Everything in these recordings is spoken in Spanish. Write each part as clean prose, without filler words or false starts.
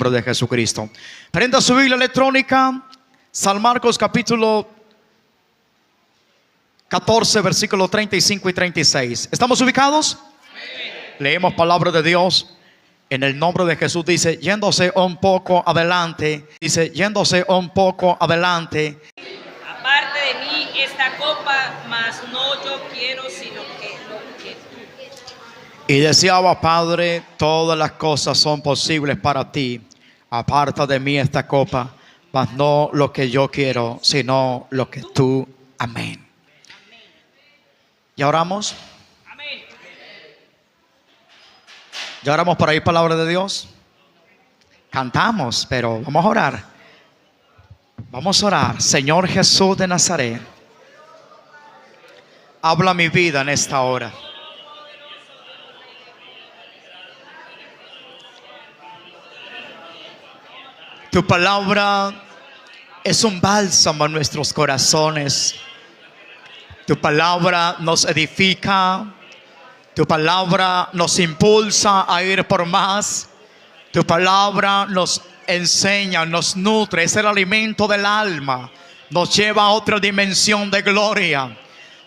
nombre de Jesucristo. Prenda su Biblia electrónica, San Marcos capítulo 14, versículos 35 y 36. ¿Estamos ubicados? Amén. Leemos palabra de Dios. En el nombre de Jesús dice, yéndose un poco adelante, aparte de mí esta copa, mas no yo quiero, sino que lo que tú. Y deseaba, Padre, todas las cosas son posibles para ti. Aparta de mí esta copa, mas no lo que yo quiero, sino lo que tú. Amén. ¿Ya oramos? Amén. ¿Ya oramos por ahí palabra de Dios? Cantamos, pero vamos a orar. Vamos a orar. Señor Jesús de Nazaret, habla mi vida en esta hora. Tu palabra es un bálsamo en nuestros corazones. Tu palabra nos edifica. Tu palabra nos impulsa a ir por más. Tu palabra nos enseña, nos nutre, es el alimento del alma. Nos lleva a otra dimensión de gloria.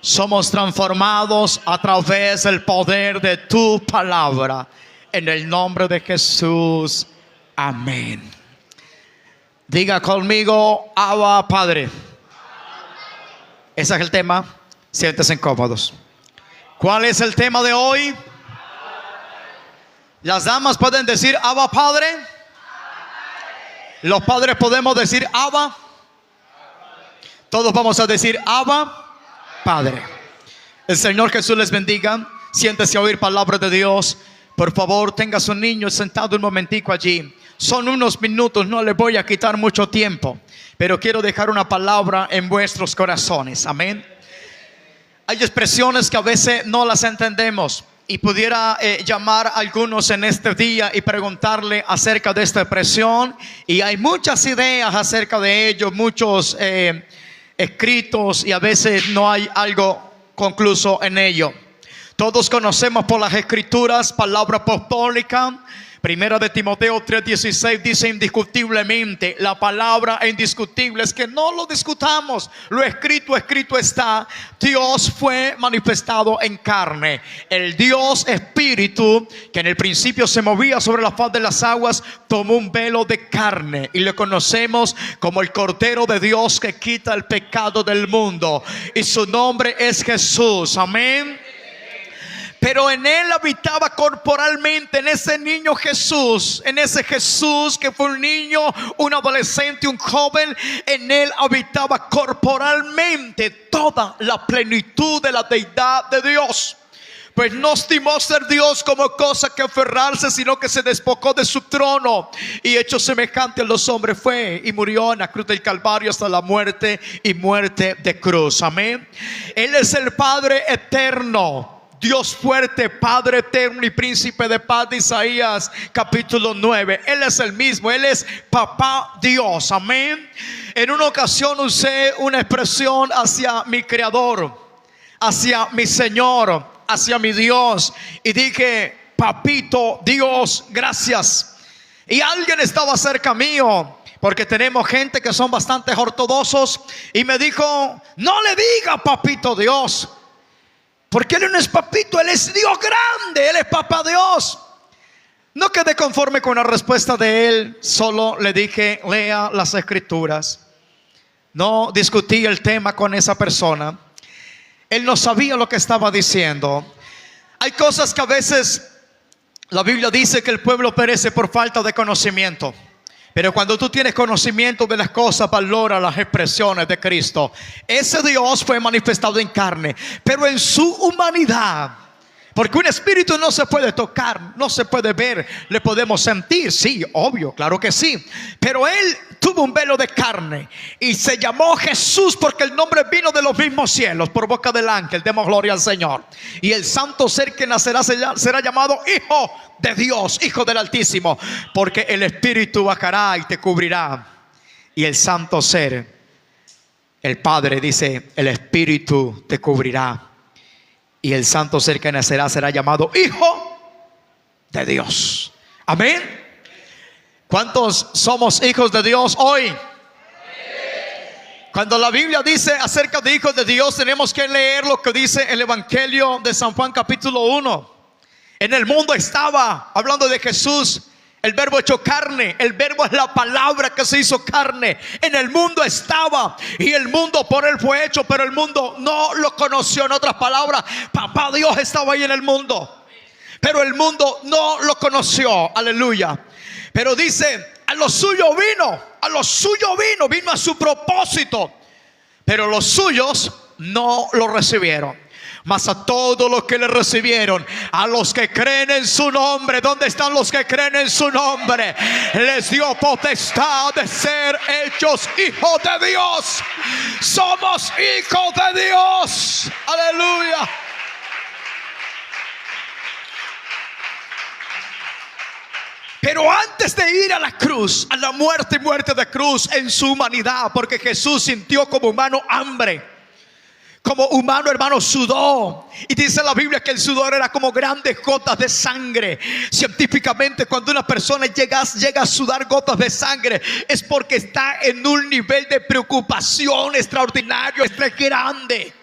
Somos transformados a través del poder de tu palabra. En el nombre de Jesús. Amén. Diga conmigo, Abba Padre. Ese es el tema. Siéntense incómodos. ¿Cuál es el tema de hoy? Las damas pueden decir Abba Padre. Los padres podemos decir Abba. Todos vamos a decir Abba Padre. El Señor Jesús les bendiga. Siéntese a oír palabra de Dios. Por favor, tenga a su niño sentado un momentico allí. Son unos minutos, no les voy a quitar mucho tiempo, pero quiero dejar una palabra en vuestros corazones. Amén. Hay expresiones que a veces no las entendemos y pudiera llamar a algunos en este día y preguntarle acerca de esta expresión, y hay muchas ideas acerca de ello, muchos escritos, y a veces no hay algo concluso en ello. Todos conocemos por las escrituras palabra apostólica. Primera de Timoteo 3:16 dice indiscutiblemente, la palabra indiscutible es que no lo discutamos, lo escrito está. Dios fue manifestado en carne, el Dios Espíritu que en el principio se movía sobre la faz de las aguas, tomó un velo de carne y le conocemos como el Cordero de Dios que quita el pecado del mundo, y su nombre es Jesús. Amén. Pero en él habitaba corporalmente, en ese niño Jesús, en ese Jesús que fue un niño, un adolescente, un joven, en él habitaba corporalmente toda la plenitud de la deidad de Dios. Pues no estimó ser Dios como cosa que aferrarse, sino que se despojó de su trono y hecho semejante a los hombres fue y murió en la cruz del Calvario hasta la muerte y muerte de cruz. Amén. Él es el Padre eterno, Dios fuerte, Padre eterno y príncipe de paz, de Isaías capítulo 9. Él es el mismo, Él es Papá Dios. Amén. En una ocasión usé una expresión hacia mi Creador, hacia mi Señor, hacia mi Dios, y dije: Papito Dios, gracias. Y alguien estaba cerca mío, porque tenemos gente que son bastante ortodoxos, y me dijo: no le diga Papito Dios, porque Él no es papito, Él es Dios grande, Él es Papá Dios. No quedé conforme con la respuesta de él, solo le dije: lea las escrituras. No discutí el tema con esa persona. Él no sabía lo que estaba diciendo. Hay cosas que a veces la Biblia dice que el pueblo perece por falta de conocimiento. Pero cuando tú tienes conocimiento de las cosas, valora las expresiones de Cristo. Ese Dios fue manifestado en carne, pero en su humanidad. Porque un espíritu no se puede tocar, no se puede ver, le podemos sentir, sí, obvio, claro que sí. Pero Él tuvo un velo de carne y se llamó Jesús, porque el nombre vino de los mismos cielos por boca del ángel. Demos gloria al Señor. Y el santo ser que nacerá será llamado Hijo de Dios, Hijo del Altísimo, porque el Espíritu bajará y te cubrirá. Y el santo ser, el Padre dice: el Espíritu te cubrirá. Y el santo ser que nacerá será llamado Hijo de Dios. Amén. ¿Cuántos somos hijos de Dios hoy? Cuando la Biblia dice acerca de hijos de Dios, tenemos que leer lo que dice el Evangelio de San Juan capítulo 1. En el mundo estaba, hablando de Jesús, el verbo hecho carne. El verbo es la palabra que se hizo carne. En el mundo estaba, y el mundo por él fue hecho, pero el mundo no lo conoció. En otras palabras, papá Dios estaba ahí en el mundo, pero el mundo no lo conoció. Aleluya. Pero dice, a lo suyo vino a su propósito, pero los suyos no lo recibieron. Mas a todos los que le recibieron, a los que creen en su nombre, ¿dónde están los que creen en su nombre? Les dio potestad de ser hechos hijos de Dios. Somos hijos de Dios. Aleluya. Pero antes de ir a la cruz, a la muerte y muerte de cruz en su humanidad, porque Jesús sintió como humano hambre, como humano, hermano, sudó. Y dice la Biblia que el sudor era como grandes gotas de sangre. Científicamente, cuando una persona llega a sudar gotas de sangre, es porque está en un nivel de preocupación extraordinario, grande.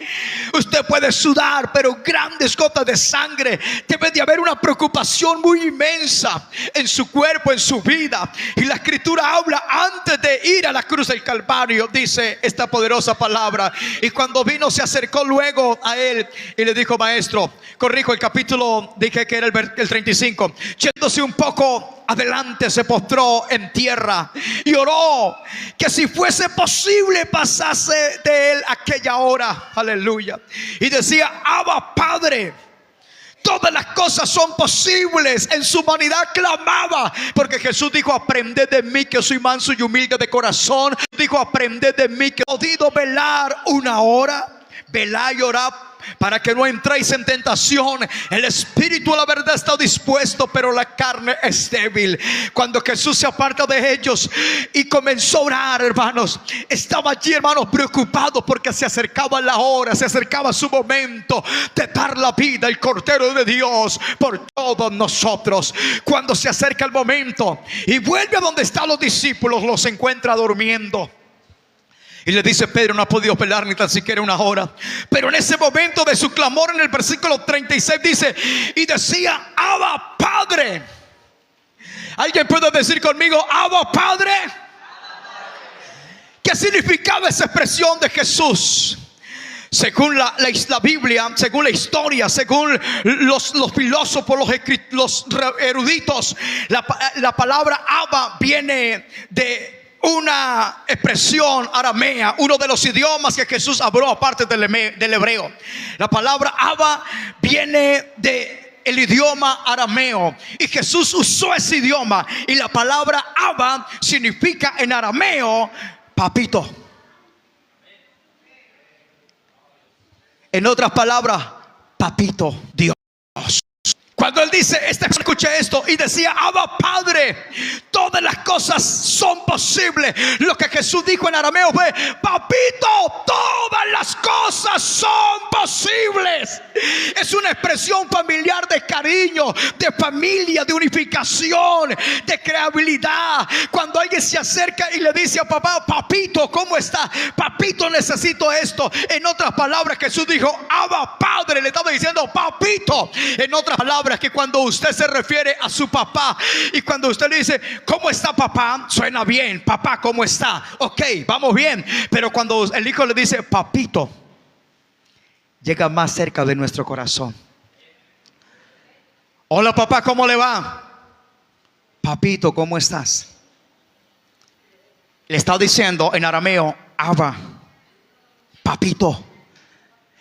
Usted puede sudar, pero grandes gotas de sangre, debe de haber una preocupación muy inmensa en su cuerpo, en su vida. Y la Escritura habla, antes de ir a la cruz del Calvario, dice esta poderosa palabra: y cuando vino, se acercó luego a él y le dijo, maestro, corrijo el capítulo, dije que era el 35, yéndose un poco adelante, se postró en tierra y oró que si fuese posible pasase de él aquella hora. Aleluya. Y decía, Abba, Padre, todas las cosas son posibles. En su humanidad clamaba, porque Jesús dijo, aprended de mí que soy manso y humilde de corazón. Dijo, aprended de mí que he podido velar una hora. Velad y orad para que no entréis en tentación. El espíritu a la verdad está dispuesto, pero la carne es débil. Cuando Jesús se aparta de ellos y comenzó a orar, hermanos, estaba allí, hermanos, preocupado porque se acercaba la hora, se acercaba su momento de dar la vida, el Cordero de Dios, por todos nosotros. Cuando se acerca el momento y vuelve a donde están los discípulos, los encuentra durmiendo. Y le dice, Pedro no ha podido velar ni tan siquiera una hora. Pero en ese momento de su clamor, en el versículo 36 dice, y decía, Abba, Padre. ¿Alguien puede decir conmigo, Abba, Padre? ¿Qué significaba esa expresión de Jesús? Según la Biblia, según la historia, según los filósofos, los eruditos, la palabra Abba viene de una expresión aramea, uno de los idiomas que Jesús habló aparte del hebreo. La palabra Abba viene del idioma arameo, y Jesús usó ese idioma, y la palabra Abba significa en arameo papito. En otras palabras, papito Dios. Cuando él dice, escuché esto, y decía, Abba, Padre, todas las cosas son posibles. Lo que Jesús dijo en arameo fue, papito, todas las cosas son posibles. Es una expresión familiar de cariño, de familia, de unificación, de creabilidad. Cuando alguien se acerca y le dice a papá, papito, ¿cómo está? Papito, necesito esto. En otras palabras, Jesús dijo, Abba, Padre, le estaba diciendo, papito. En otras palabras, que cuando usted se refiere a su papá, y cuando usted le dice, ¿cómo está papá? Suena bien, papá, ¿cómo está? Ok, vamos bien. Pero cuando el hijo le dice, papito, llega más cerca de nuestro corazón. Hola papá, ¿cómo le va? Papito, ¿cómo estás? Le está diciendo en arameo, Abba, papito.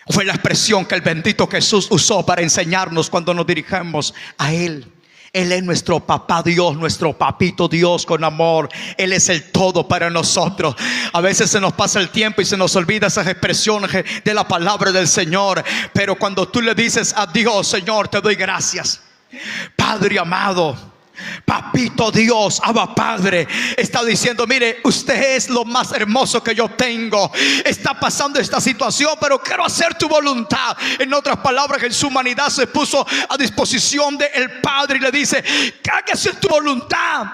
Fue la expresión que el bendito Jesús usó para enseñarnos cuando nos dirigimos a Él. Él es nuestro papá Dios, nuestro papito Dios con amor. Él es el todo para nosotros. A veces se nos pasa el tiempo y se nos olvida esas expresiones de la palabra del Señor. Pero cuando tú le dices a Dios, Señor, te doy gracias, Padre amado, papito Dios, Abba Padre, está diciendo, mire, usted es lo más hermoso que yo tengo. Está pasando esta situación, pero quiero hacer tu voluntad. En otras palabras, en su humanidad se puso a disposición del Padre y le dice, hágase tu voluntad.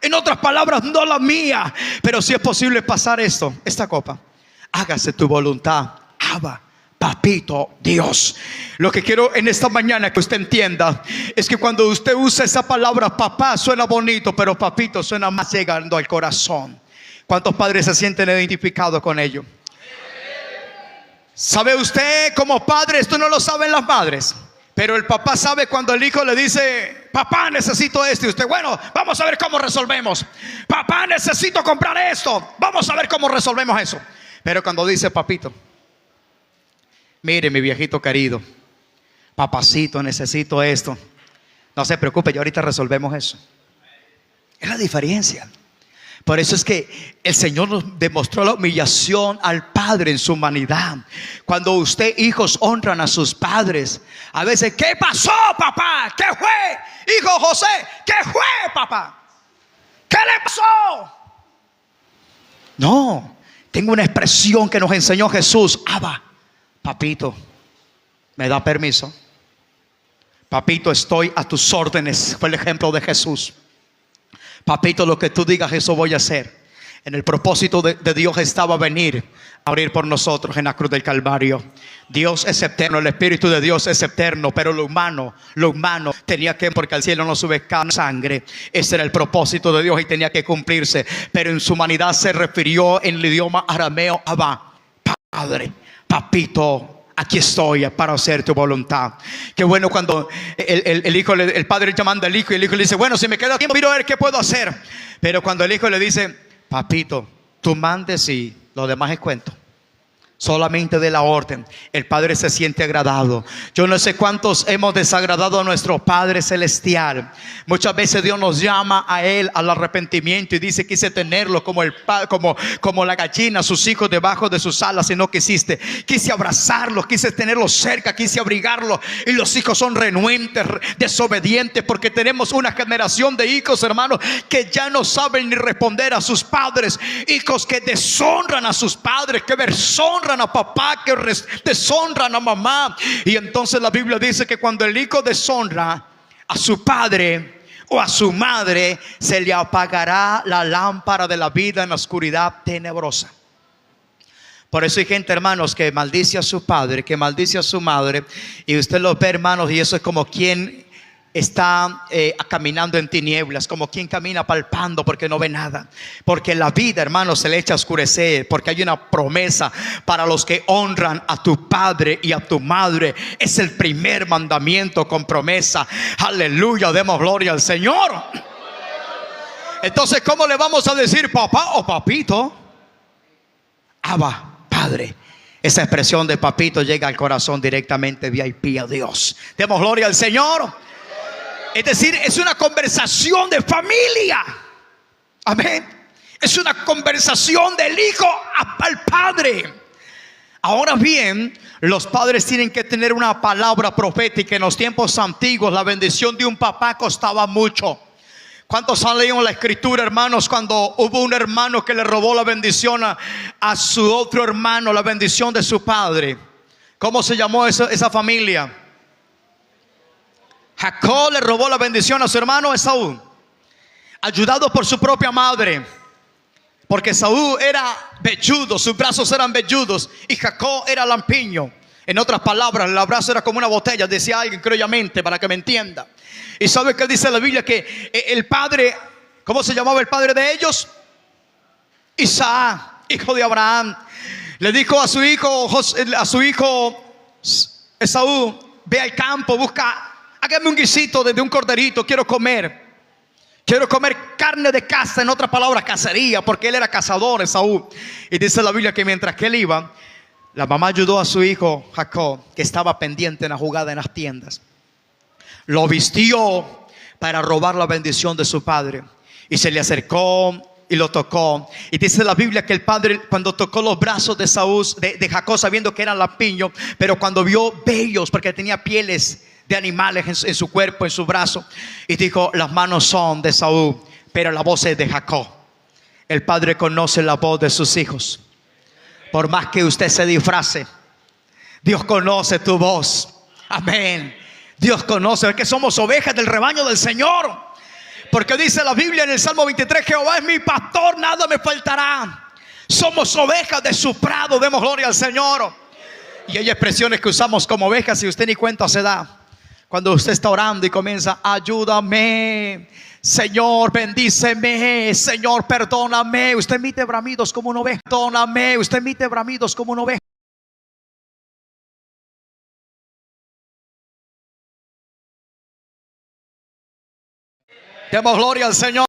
En otras palabras, no la mía. Pero si es posible pasar esta copa. Hágase tu voluntad, Abba, Papito Dios. Lo que quiero en esta mañana que usted entienda es que cuando usted usa esa palabra papá suena bonito, pero papito suena más llegando al corazón. ¿Cuántos padres se sienten identificados con ello? ¿Sabe usted como padre? Esto no lo saben las madres, pero el papá sabe cuando el hijo le dice: papá, necesito esto. Y usted: bueno, vamos a ver cómo resolvemos. Papá, necesito comprar esto. Vamos a ver cómo resolvemos eso. Pero cuando dice papito: mire, mi viejito querido, papacito, necesito esto. No se preocupe, ya ahorita resolvemos eso. Es la diferencia. Por eso es que el Señor nos demostró la humillación al Padre en su humanidad. Cuando usted, hijos, honran a sus padres, a veces: ¿qué pasó, papá? ¿Qué fue, hijo José? ¿Qué fue, papá? ¿Qué le pasó? No, tengo una expresión que nos enseñó Jesús: Abba, papito, ¿me da permiso? Papito, estoy a tus órdenes. Fue el ejemplo de Jesús. Papito, lo que tú digas, eso voy a hacer. En el propósito de Dios estaba venir a morir por nosotros en la cruz del Calvario. Dios es eterno, el Espíritu de Dios es eterno, pero lo humano tenía que, porque al cielo no sube sangre. Ese era el propósito de Dios y tenía que cumplirse. Pero en su humanidad se refirió en el idioma arameo: Abba, Padre, papito, aquí estoy para hacer tu voluntad. Qué bueno cuando el padre manda al hijo y el hijo le dice: bueno, si me queda tiempo, miro a ver qué puedo hacer. Pero cuando el hijo le dice: papito, tú mandes y lo demás es cuento. Solamente de la orden, el Padre se siente agradado. Yo no sé cuántos hemos desagradado a nuestro Padre Celestial. Muchas veces Dios nos llama a Él al arrepentimiento y dice: quise tenerlo como la gallina, sus hijos debajo de sus alas, y no quisiste. Quise abrazarlos, quise tenerlos cerca, quise abrigarlos, y los hijos son renuentes, desobedientes, porque tenemos una generación de hijos, hermanos, que ya no saben ni responder a sus padres. Hijos que deshonran a sus padres, que deshonran a papá, que deshonran a mamá. Y entonces la Biblia dice que cuando el hijo deshonra a su padre o a su madre, se le apagará la lámpara de la vida en la oscuridad tenebrosa. Por eso hay gente, hermanos, que maldice a su padre, que maldice a su madre, y usted lo ve, hermanos, y eso es como quien está caminando en tinieblas, como quien camina palpando porque no ve nada. Porque la vida, hermanos, se le echa a oscurecer, porque hay una promesa para los que honran a tu padre y a tu madre. Es el primer mandamiento con promesa. Aleluya, demos gloria al Señor. Entonces, ¿cómo le vamos a decir papá o papito? Abba, Padre. Esa expresión de papito llega al corazón directamente, VIP a Dios. Demos gloria al Señor. Es decir, es una conversación de familia. Amén. Es una conversación del hijo al padre. Ahora bien, los padres tienen que tener una palabra profética. En los tiempos antiguos, la bendición de un papá costaba mucho. ¿Cuántos han leído la escritura, hermanos, cuando hubo un hermano que le robó la bendición a su otro hermano, la bendición de su padre? ¿Cómo se llamó esa familia? Jacob le robó la bendición a su hermano Esaú, ayudado por su propia madre, porque Esaú era velludo, sus brazos eran velludos, y Jacob era lampiño. En otras palabras, el abrazo era como una botella, decía alguien criollamente, para que me entienda. Y sabe que dice la Biblia que el padre, ¿cómo se llamaba el padre de ellos? Isaac, hijo de Abraham, le dijo a su hijo Esaú: ve al campo, hágame un guisito de un corderito, quiero comer carne de caza, en otras palabras, cacería, porque él era cazador, Esaú. Y dice la Biblia que mientras que él iba, la mamá ayudó a su hijo Jacob, que estaba pendiente en la jugada en las tiendas. Lo vistió para robar la bendición de su padre, y se le acercó y lo tocó. Y dice la Biblia que el padre, cuando tocó los brazos de Esaú, de Jacob, sabiendo que eran lampiños, pero cuando vio vellos, porque tenía pieles de animales en su cuerpo, en su brazo, y dijo: las manos son de Esaú, pero la voz es de Jacob. El padre conoce la voz de sus hijos. Por más que usted se disfrace, Dios conoce tu voz. Amén. Dios conoce, es que somos ovejas del rebaño del Señor. Porque dice la Biblia en el Salmo 23: Jehová es mi pastor, nada me faltará. Somos ovejas de su prado, demos gloria al Señor. Y hay expresiones que usamos como ovejas y usted ni cuenta se da. Cuando usted está orando y comienza: ayúdame, Señor, bendíceme, Señor, perdóname. Usted emite bramidos como una oveja. Perdóname, usted emite bramidos como una oveja. Demos gloria al Señor.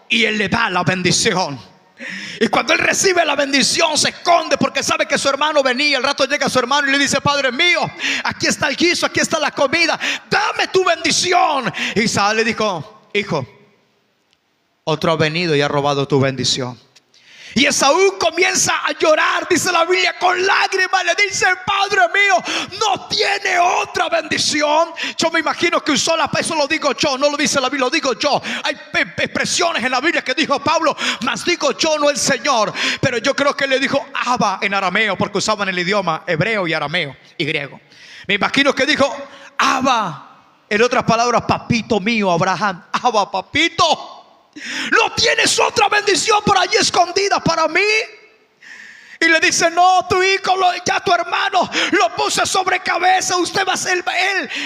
Y Él le da la bendición. Y cuando Él recibe la bendición, se esconde porque sabe que su hermano venía. Al rato llega su hermano y le dice: Padre mío, aquí está el guiso, aquí está la comida, dame tu bendición. Y Isaac le dijo: hijo, otro ha venido y ha robado tu bendición. Y Esaú comienza a llorar, dice la Biblia, con lágrimas. Le dice: Padre mío, no tiene otra bendición. Yo me imagino que usó eso lo digo yo, no lo dice la Biblia, lo digo yo. Hay expresiones en la Biblia que dijo Pablo: mas digo yo, no el Señor. Pero yo creo que le dijo Abba en arameo, porque usaban el idioma hebreo y arameo y griego. Me imagino que dijo Abba, en otras palabras, papito mío Abraham. Abba, papito, ¿no tienes otra bendición por allí escondida para mí? Y le dice: no, tu hijo, ya tu hermano lo puse sobre cabeza. Usted va a ser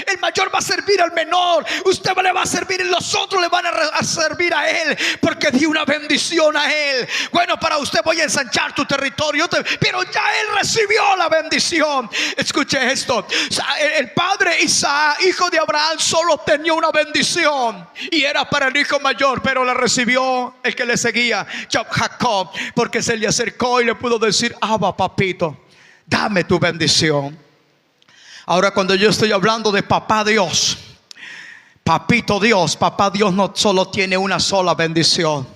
el mayor va a servir al menor. Usted le va a servir y los otros le van a servir a él, porque di una bendición a él. Bueno, para usted voy a ensanchar tu territorio, pero ya él recibió la bendición. Escuche esto: el padre Isaac, hijo de Abraham, solo tenía una bendición y era para el hijo mayor, pero la recibió el que le seguía, Jacob, porque se le acercó y le pudo decir: Abba, papito, dame tu bendición. Ahora, cuando yo estoy hablando de papá Dios, papito Dios, papá Dios no solo tiene una sola bendición.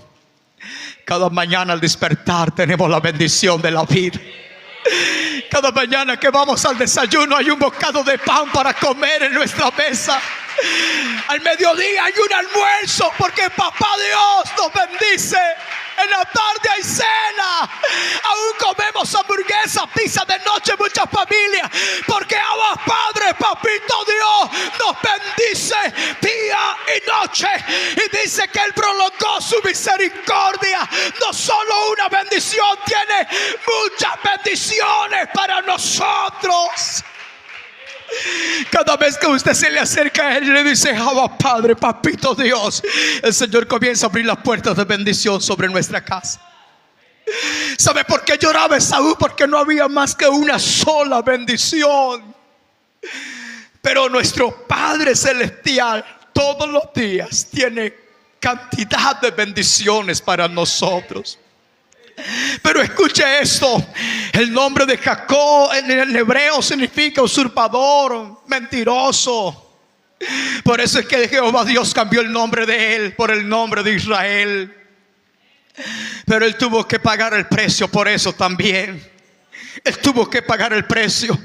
Cada mañana al despertar tenemos la bendición de la vida. Cada mañana que vamos al desayuno hay un bocado de pan para comer en nuestra mesa. Al mediodía hay un almuerzo, porque papá Dios nos bendice. En la tarde hay cena. Aún comemos hamburguesas, pizza de noche, muchas familias, porque Abba Padre, papito Dios, nos bendice día y noche. Y dice que Él prolongó su misericordia. No solo una bendición, tiene muchas bendiciones para nosotros. Cada vez que usted se le acerca a Él y le dice: Abba Padre, papito Dios, el Señor comienza a abrir las puertas de bendición sobre nuestra casa. ¿Sabe por qué lloraba Esaú? Porque no había más que una sola bendición. Pero nuestro Padre Celestial todos los días tiene cantidad de bendiciones para nosotros. Pero escuche esto: el nombre de Jacob en el hebreo significa usurpador, mentiroso. Por eso es que Jehová Dios cambió el nombre de él por el nombre de Israel. Pero él tuvo que pagar el precio por eso también. Él tuvo que pagar el precio.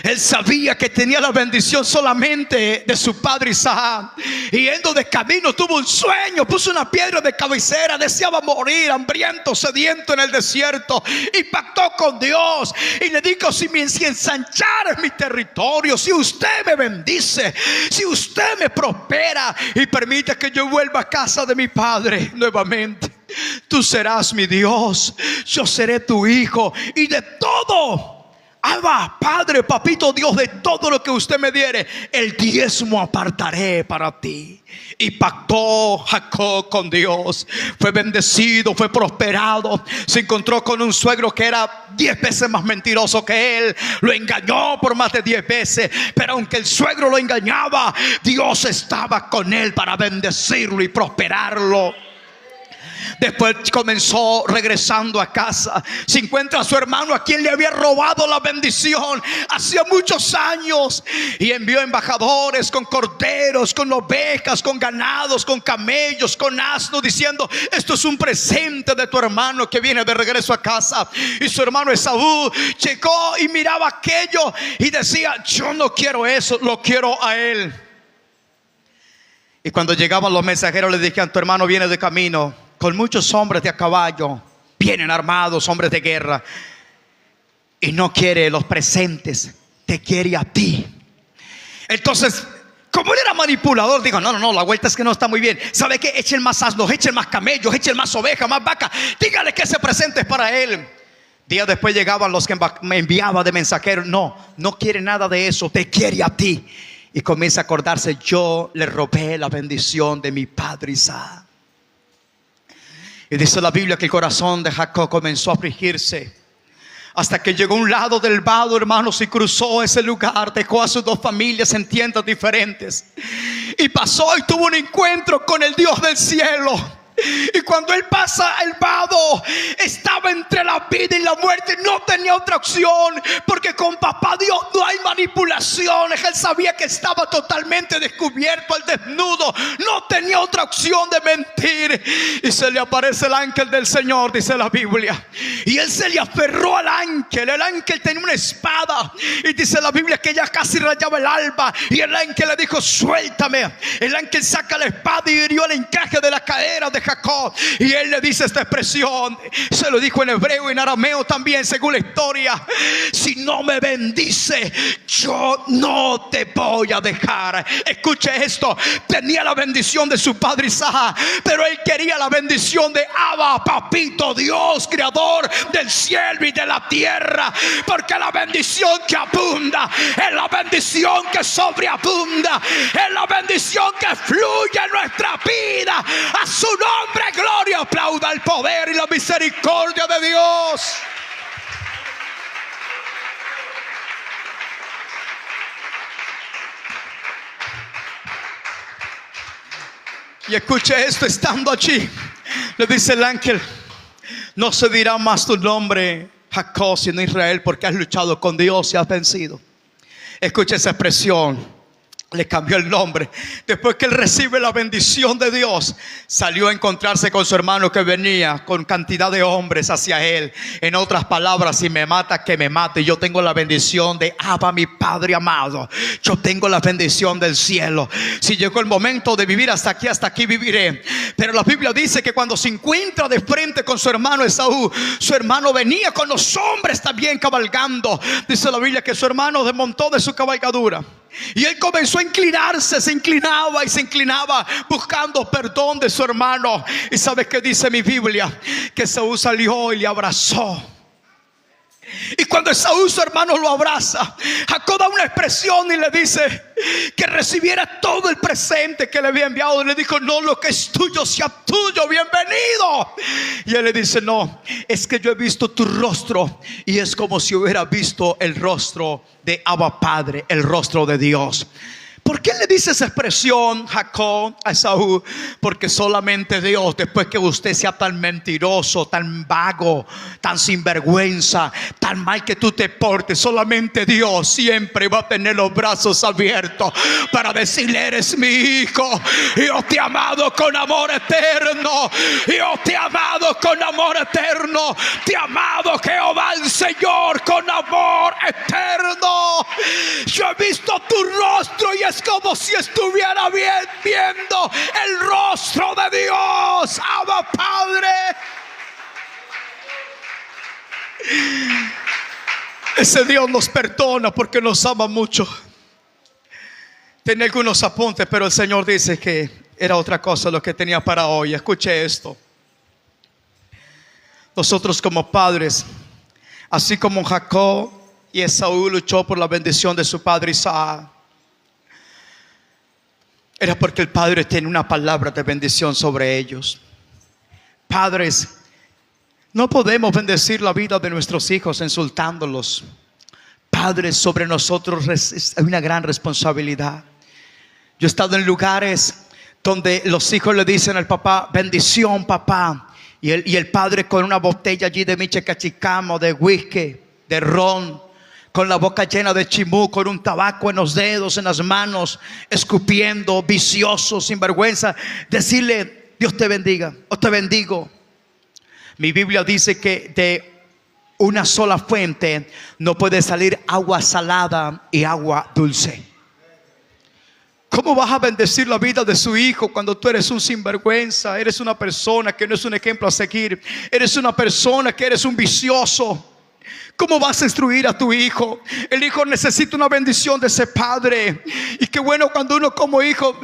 Él sabía que tenía la bendición solamente de su padre Isaac. Y yendo de camino tuvo un sueño, puso una piedra de cabecera, deseaba morir, hambriento, sediento en el desierto. Y pactó con Dios y le dijo: si ensanchares mi territorio, si usted me bendice, si usted me prospera y permite que yo vuelva a casa de mi padre nuevamente, tú serás mi Dios, yo seré tu hijo, y de todo, Abba Padre, papito Dios, de todo lo que usted me diere, el diezmo apartaré para ti. Y pactó Jacob con Dios. Fue bendecido, fue prosperado. Se encontró con un suegro que era 10 veces más mentiroso que él. Lo engañó por más de 10 veces. Pero aunque el suegro lo engañaba, Dios estaba con él para bendecirlo y prosperarlo. Después comenzó regresando a casa. Se encuentra a su hermano, a quien le había robado la bendición hacía muchos años, y envió embajadores con corderos, con ovejas, con ganados, con camellos, con asnos, diciendo: esto es un presente de tu hermano que viene de regreso a casa. Y su hermano Esaú llegó y miraba aquello y decía: yo no quiero eso, lo quiero a él. Y cuando llegaban los mensajeros le dijeron: tu hermano viene de camino con muchos hombres de a caballo, vienen armados, hombres de guerra. y no quiere los presentes, te quiere a ti. Entonces, como él era manipulador, dijo: no, la vuelta es que no está muy bien. ¿Sabe qué? Echen más asnos, echen más camellos, echen más ovejas, más vacas. Dígale que ese presente es para él. Días después llegaban los que me enviaba de mensajeros. No quiere nada de eso, te quiere a ti. Y comienza a acordarse: yo le robé la bendición de mi padre Isaac. Y dice la Biblia que el corazón de Jacob comenzó a afligirse, hasta que llegó a un lado del vado, hermanos, y cruzó ese lugar. Dejó a sus dos familias en tiendas diferentes y pasó y tuvo un encuentro con el Dios del cielo. Y cuando él pasa el vado, estaba entre la vida y la muerte. No tenía otra opción, porque con papá Dios no hay manipulaciones. Él sabía que estaba totalmente descubierto, al desnudo. No tenía otra opción de mentir. Y se le aparece el ángel del Señor, dice la Biblia, y él se le aferró al ángel. El ángel tenía una espada, y dice la Biblia que ya casi rayaba el alba. Y el ángel le dijo: suéltame. El ángel saca la espada y hirió el encaje de la cadera de Jacob. Y él le dice esta expresión, se lo dijo en hebreo y en arameo también, según la historia: si no me bendice, yo no te voy a dejar. Escuche esto: tenía la bendición de su padre Isaac, pero él quería la bendición de Abba, papito Dios, creador del cielo y de la tierra. Porque la bendición que abunda es la bendición que sobreabunda, es la bendición que fluye en nuestra vida. A su nombre gloria, aplauda el poder y la misericordia de Dios. Y escuche esto: estando allí, le dice el ángel: no se dirá más tu nombre Jacob, sino Israel, porque has luchado con Dios y has vencido. Escuche esa expresión. Le cambió el nombre. Después que él recibe la bendición de Dios, salió a encontrarse con su hermano que venía con cantidad de hombres hacia él. En otras palabras: si me mata, que me mate. Yo tengo la bendición de Abba, mi Padre amado. Yo tengo la bendición del cielo. Si llegó el momento de vivir hasta aquí viviré. Pero la Biblia dice que cuando se encuentra de frente con su hermano Esaú, su hermano venía con los hombres también cabalgando. Dice la Biblia que su hermano desmontó de su cabalgadura y él comenzó a inclinarse, se inclinaba y se inclinaba buscando perdón de su hermano. ¿Y sabes qué dice mi Biblia? Que Esaú salió y le abrazó. Y cuando Esaú, su hermano, lo abraza, Jacob da una expresión y le dice que recibiera todo el presente que le había enviado. Y le dijo: no, lo que es tuyo sea tuyo, bienvenido. Y él le dice: no, es que yo he visto tu rostro, y es como si hubiera visto el rostro de Abba Padre, el rostro de Dios. ¿Por qué le dice esa expresión Jacob a Esaú? Porque solamente Dios, después que usted sea tan mentiroso, tan vago, tan sinvergüenza, tan mal que tú te portes, solamente Dios siempre va a tener los brazos abiertos para decirle: eres mi hijo, yo te he amado con amor eterno, yo te he amado con amor eterno, te he amado Jehová el Señor con amor eterno. Yo he visto tu rostro y es como si estuviera viendo el rostro de Dios, Abba Padre. Ese Dios nos perdona porque nos ama mucho. Tenía algunos apuntes, pero el Señor dice que era otra cosa lo que tenía para hoy. Escuche esto: nosotros como padres, así como Jacob y Esaú luchó por la bendición de su padre Isaac, era porque el Padre tiene una palabra de bendición sobre ellos. Padres, no podemos bendecir la vida de nuestros hijos insultándolos. Padres, sobre nosotros hay una gran responsabilidad. Yo he estado en lugares donde los hijos le dicen al papá: bendición, papá. Y el padre con una botella allí de miche cachicamo, de whisky, de ron, con la boca llena de chimú, con un tabaco en los dedos, en las manos, escupiendo, vicioso, sin vergüenza, decirle: Dios te bendiga o te bendigo. Mi Biblia dice que de una sola fuente no puede salir agua salada y agua dulce. ¿Cómo vas a bendecir la vida de su hijo cuando tú eres un sinvergüenza? Eres una persona que no es un ejemplo a seguir. Eres una persona que eres un vicioso. ¿Cómo vas a instruir a tu hijo? El hijo necesita una bendición de ese padre. Y qué bueno cuando uno como hijo,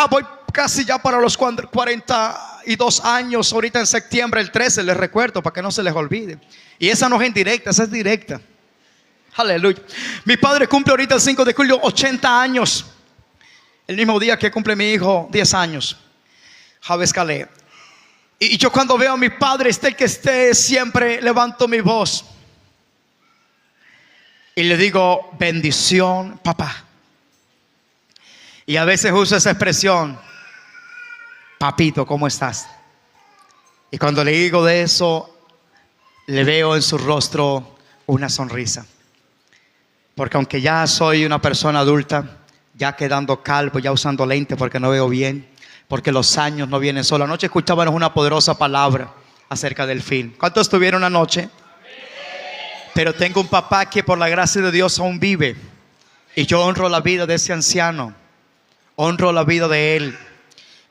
voy casi ya para los 42 años, ahorita en septiembre, el 13, les recuerdo para que no se les olvide. Y esa no es indirecta, esa es directa. Aleluya. Mi padre cumple ahorita el 5 de julio 80 años. El mismo día que cumple mi hijo 10 años. Javes Calé. Y yo cuando veo a mi padre, esté el que esté, siempre levanto mi voz y le digo: bendición, papá. Y a veces uso esa expresión: papito, ¿cómo estás? Y cuando le digo de eso, le veo en su rostro una sonrisa. Porque aunque ya soy una persona adulta, ya quedando calvo, ya usando lente porque no veo bien, porque los años no vienen solos. Anoche escuchábamos una poderosa palabra acerca del fin. ¿Cuántos estuvieron anoche? Pero tengo un papá que por la gracia de Dios aún vive. Y yo honro la vida de ese anciano. Honro la vida de él.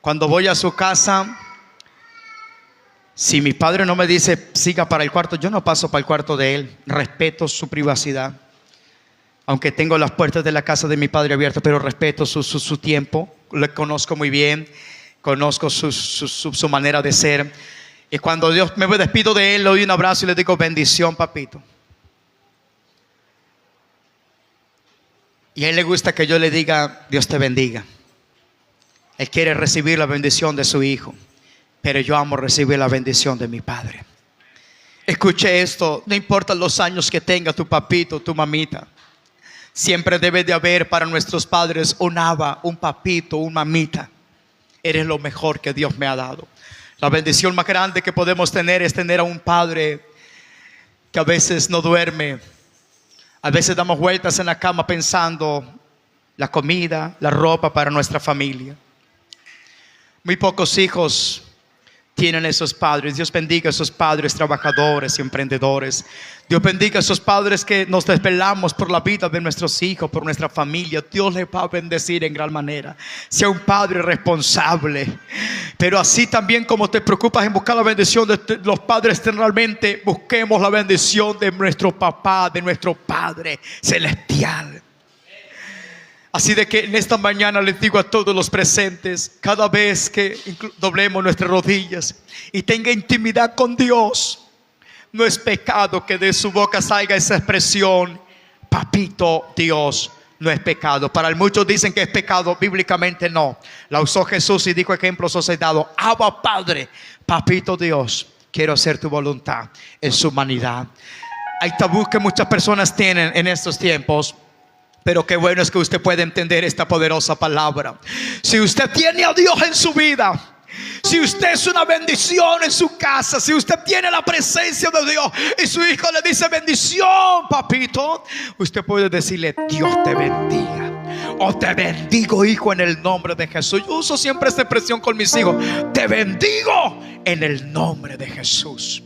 Cuando voy a su casa, si mi padre no me dice siga para el cuarto, yo no paso para el cuarto de él. Respeto su privacidad. Aunque tengo las puertas de la casa de mi padre abiertas, pero respeto su tiempo. Le conozco muy bien. Conozco su manera de ser. Y cuando Dios me despido de él, le doy un abrazo y le digo: bendición, papito. Y a él le gusta que yo le diga: Dios te bendiga. Él quiere recibir la bendición de su hijo, pero yo amo recibir la bendición de mi padre. Escuche esto: no importa los años que tenga tu papito, tu mamita, siempre debe de haber para nuestros padres un aba, un papito, un mamita. Eres lo mejor que Dios me ha dado. La bendición más grande que podemos tener es tener a un padre que a veces no duerme. A veces damos vueltas en la cama pensando la comida, la ropa para nuestra familia. Muy pocos hijos tienen esos padres. Dios bendiga a esos padres trabajadores y emprendedores. Dios bendiga a esos padres que nos desvelamos por la vida de nuestros hijos, por nuestra familia. Dios les va a bendecir en gran manera. Sea un padre responsable. Pero así también como te preocupas en buscar la bendición de los padres eternamente, busquemos la bendición de nuestro papá, de nuestro Padre celestial. Así de que en esta mañana les digo a todos los presentes: cada vez que doblemos nuestras rodillas y tenga intimidad con Dios, no es pecado que de su boca salga esa expresión: papito Dios. No es pecado. Para muchos dicen que es pecado, bíblicamente no. La usó Jesús y dijo: ejemplos os he dado. Abba Padre, papito Dios, quiero hacer tu voluntad en su humanidad. Hay tabú que muchas personas tienen en estos tiempos. Pero qué bueno es que usted puede entender esta poderosa palabra. Si usted tiene a Dios en su vida, si usted es una bendición en su casa, si usted tiene la presencia de Dios y su hijo le dice: bendición, papito, usted puede decirle: Dios te bendiga. O te bendigo, hijo, en el nombre de Jesús. Yo uso siempre esta expresión con mis hijos: te bendigo en el nombre de Jesús.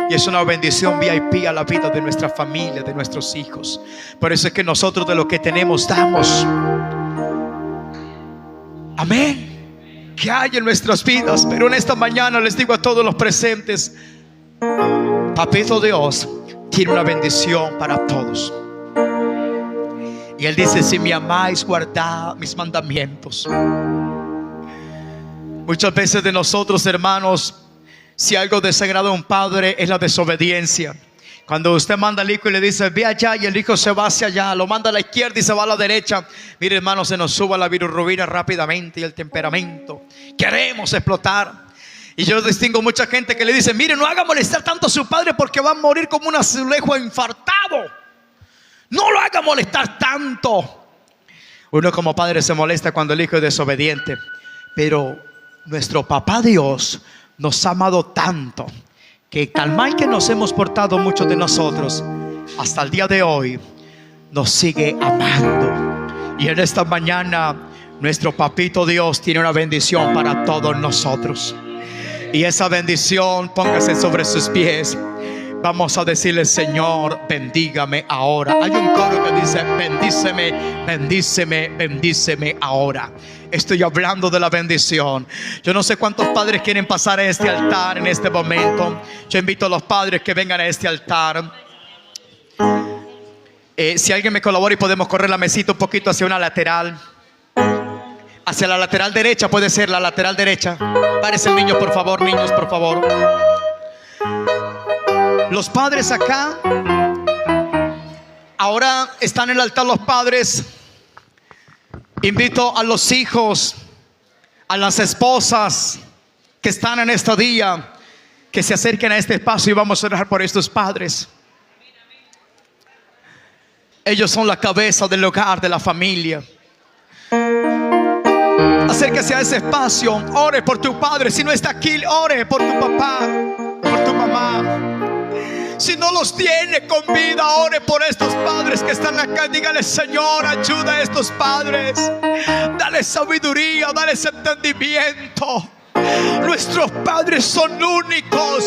Y es una bendición VIP a la vida de nuestra familia, de nuestros hijos. Por eso es que nosotros de lo que tenemos damos. Amén. Que hay en nuestras vidas. Pero en esta mañana les digo a todos los presentes: papito Dios tiene una bendición para todos. Y Él dice: si me amáis, guardad mis mandamientos. Muchas veces de nosotros, hermanos, si algo desagrada a un padre es la desobediencia. Cuando usted manda al hijo y le dice: ve allá, y el hijo se va hacia allá, lo manda a la izquierda y se va a la derecha. Mire, hermano, se nos suba la bilirrubina rápidamente y el temperamento. Queremos explotar. Y yo distingo mucha gente que le dice: mire, no haga molestar tanto a su padre porque va a morir como un azulejo infartado. No lo haga molestar tanto. Uno como padre se molesta cuando el hijo es desobediente. Pero nuestro papá Dios nos ha amado tanto que tal mal que nos hemos portado muchos de nosotros, hasta el día de hoy nos sigue amando. Y en esta mañana nuestro papito Dios tiene una bendición para todos nosotros. Y esa bendición, póngase sobre sus pies. Vamos a decirle: Señor, bendígame ahora. Hay un coro que dice: bendíceme, bendíceme, bendíceme ahora. Estoy hablando de la bendición. Yo no sé cuántos padres quieren pasar a este altar en este momento. Yo invito a los padres que vengan a este altar. Si alguien me colabora y podemos correr la mesita un poquito hacia una lateral. Hacia la lateral derecha, puede ser la lateral derecha. Párese el niño, por favor, niños, por favor. Los padres acá. Ahora están en el altar los padres. Invito a los hijos, a las esposas que están en este día, que se acerquen a este espacio y vamos a orar por estos padres. Ellos son la cabeza del hogar, de la familia. Acérquese a ese espacio, ore por tu padre. Si no está aquí, ore por tu papá, por tu mamá. Si no los tiene con vida, ore por estos padres que están acá. Dígale: Señor, ayuda a estos padres. Dale sabiduría, dale entendimiento. Nuestros padres son únicos.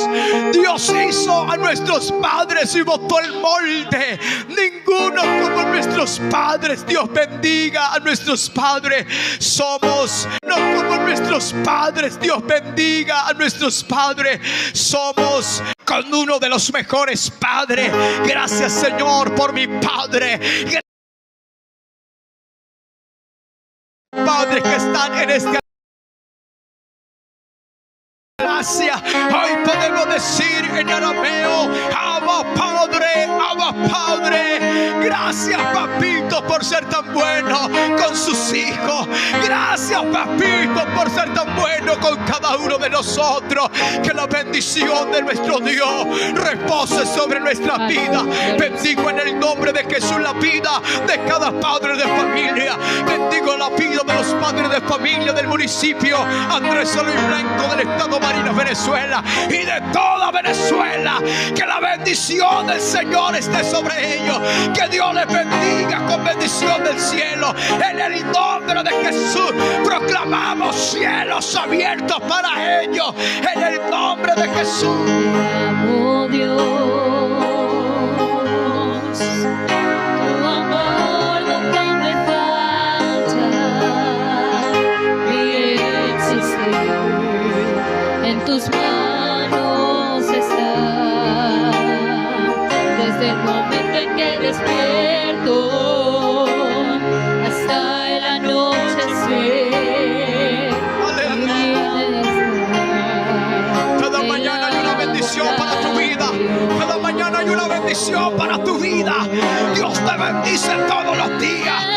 Dios hizo a nuestros padres y botó el molde. Ninguno como nuestros padres. Dios bendiga a nuestros padres. Somos no como nuestros padres. Dios bendiga a nuestros padres. Somos con uno de los mejores padres. Gracias, Señor, por mi padre. Padres que están en este gracia. Hoy podemos decir en arameo: Abba Padre, Abba Padre. Gracias, papito, por ser tan bueno con sus hijos. Gracias, papito, por ser tan bueno con cada uno de nosotros. Que la bendición de nuestro Dios repose sobre nuestra vida. Bendigo en el nombre de Jesús la vida de cada padre de familia. Bendigo la vida de los padres de familia del municipio Andrés Salud Blanco, del estado Marinas, Venezuela, y de toda Venezuela. Que la bendición del Señor esté sobre ellos. Que Dios les bendiga con bendición del cielo. En el nombre de Jesús proclamamos cielos abiertos para ellos. En el nombre de Jesús. Amo Dios, tu amor nunca me falla. Mi existir en tus manos está. Desde el momento en que despierto hasta el anochecer. Cada mañana hay una bendición para tu vida. Cada mañana hay una bendición para tu vida. Dios te bendice todos los días.